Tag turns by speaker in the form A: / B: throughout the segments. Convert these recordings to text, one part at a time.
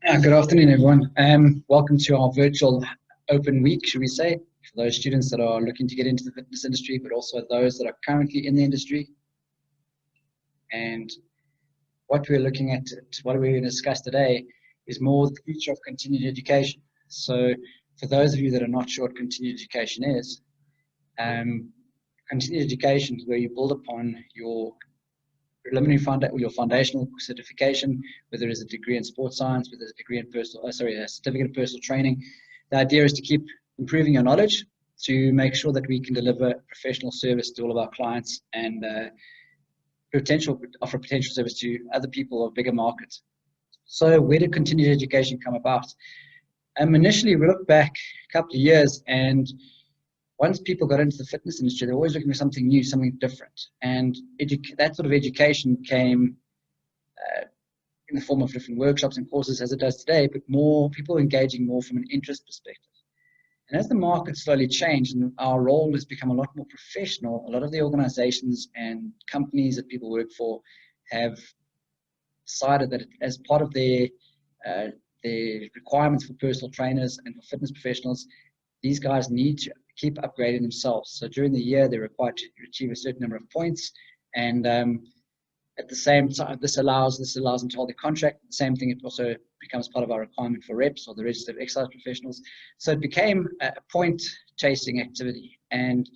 A: Good afternoon, everyone. Welcome to our virtual open week, should we say, for those students that are looking to get into the fitness industry, but also those that are currently in the industry. And what we're looking at, what we're going to discuss today, is more the future of continued education. So, for those of you that are not sure what continued education is, continued education is where you build upon your your foundational certification, whether it's a degree in sports science, whether it's a degree in a certificate in personal training. The idea is to keep improving your knowledge to make sure that we can deliver professional service to all of our clients and offer potential service to other people of bigger markets. So where did continued education come about? Initially, we looked back a couple of years, and once people got into the fitness industry, they're always looking for something new, something different. And that sort of education came in the form of different workshops and courses as it does today, but more people engaging more from an interest perspective. And as the market slowly changed and our role has become a lot more professional, a lot of the organizations and companies that people work for have decided that as part of their requirements for personal trainers and for fitness professionals, these guys need to keep upgrading themselves. So during the year, they're required to achieve a certain number of points, and at the same time, this allows them to hold the contract. The same thing, it also becomes part of our requirement for reps or the registered exercise professionals. So it became a point chasing activity, and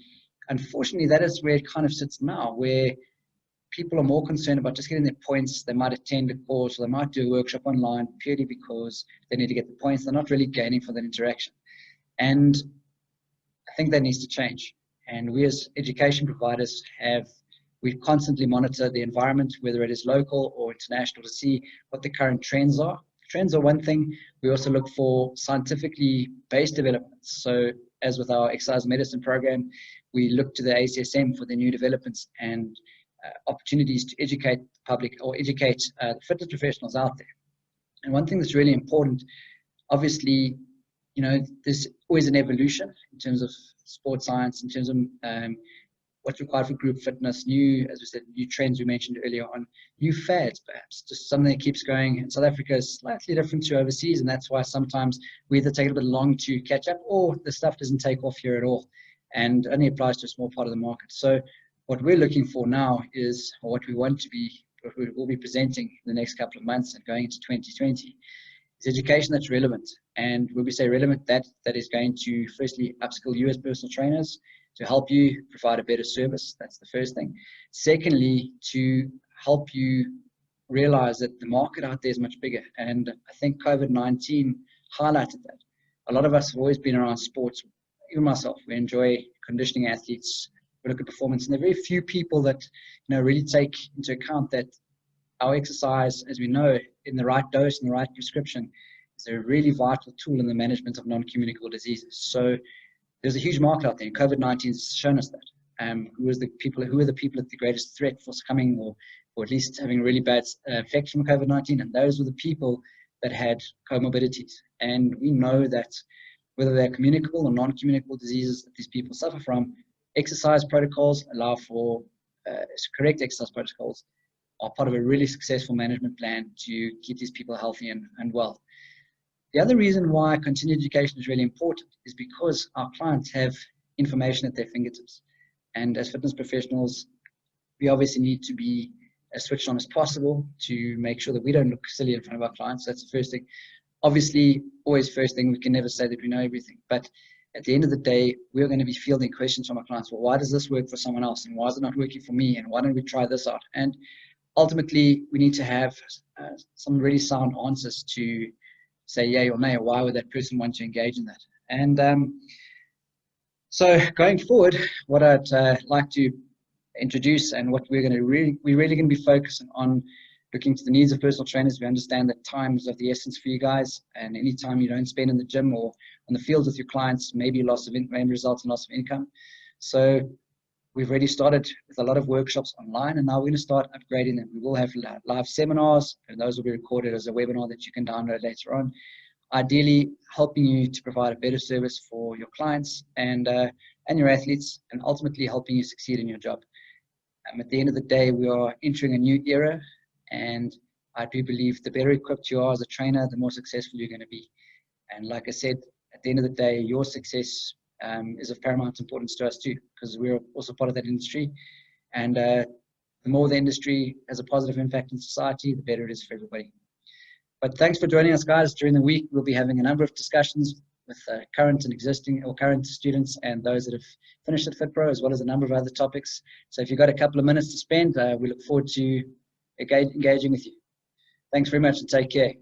A: unfortunately, that is where it kind of sits now, where people are more concerned about just getting their points. They might attend a course or they might do a workshop online purely because they need to get the points. They're not really gaining from that interaction. And I think that needs to change. And we as education providers we constantly monitor the environment, whether it is local or international, to see what the current trends are. Trends are one thing. We also look for scientifically based developments. So as with our exercise medicine program, we look to the ACSM for the new developments and opportunities to educate the public or educate the fitness professionals out there. And one thing that's really important, obviously, there's always an evolution in terms of sports science, in terms of what's required for group fitness, as we said, new trends we mentioned earlier on, new fads perhaps, just something that keeps going. In South Africa is slightly different to overseas, and that's why sometimes we either take a bit long to catch up or the stuff doesn't take off here at all and only applies to a small part of the market. So what we're looking for now is, or what we will be presenting in the next couple of months and going into 2020, is education that's relevant. And when we say relevant, that is going to firstly upskill you as personal trainers to help you provide a better service. That's the first thing. Secondly, to help you realize that the market out there is much bigger. And I think COVID-19 highlighted that. A lot of us have always been around sports, even myself. We enjoy conditioning athletes. We look at performance, and there are very few people that really take into account that our exercise, as we know, in the right dose and the right prescription, is a really vital tool in the management of non-communicable diseases. So there's a huge market out there, and COVID-19 has shown us that. Who are the people at the greatest threat for succumbing or at least having really bad effects from COVID-19? And those were the people that had comorbidities. And we know that whether they're communicable or non-communicable diseases that these people suffer from, exercise protocols allow for correct exercise protocols are part of a really successful management plan to keep these people healthy and well. The other reason why continued education is really important is because our clients have information at their fingertips. And as fitness professionals, we obviously need to be as switched on as possible to make sure that we don't look silly in front of our clients. That's the first thing. Obviously, always first thing, we can never say that we know everything. But at the end of the day, we're going to be fielding questions from our clients. Well, why does this work for someone else? And why is it not working for me? And why don't we try this out? And ultimately, we need to have some really sound answers to say yay or nay, or why would that person want to engage in that? And so going forward, what I'd like to introduce and what we're really going to be focusing on, looking to the needs of personal trainers. We understand that time is of the essence for you guys, and any time you don't spend in the gym or on the field with your clients, maybe results in loss of income. So we've already started with a lot of workshops online, and now we're going to start upgrading them. We will have live seminars, and those will be recorded as a webinar that you can download later on. Ideally, helping you to provide a better service for your clients and your athletes, and ultimately helping you succeed in your job. At the end of the day, we are entering a new era, and I do believe the better equipped you are as a trainer, the more successful you're going to be. And like I said, at the end of the day, your success is of paramount importance to us too, because we're also part of that industry. And the more the industry has a positive impact in society, the better it is for everybody. But thanks for joining us, guys. During the week, we'll be having a number of discussions with current and existing or current students and those that have finished at FitPro, as well as a number of other topics. So if you've got a couple of minutes to spend, we look forward to engaging with you. Thanks very much and take care.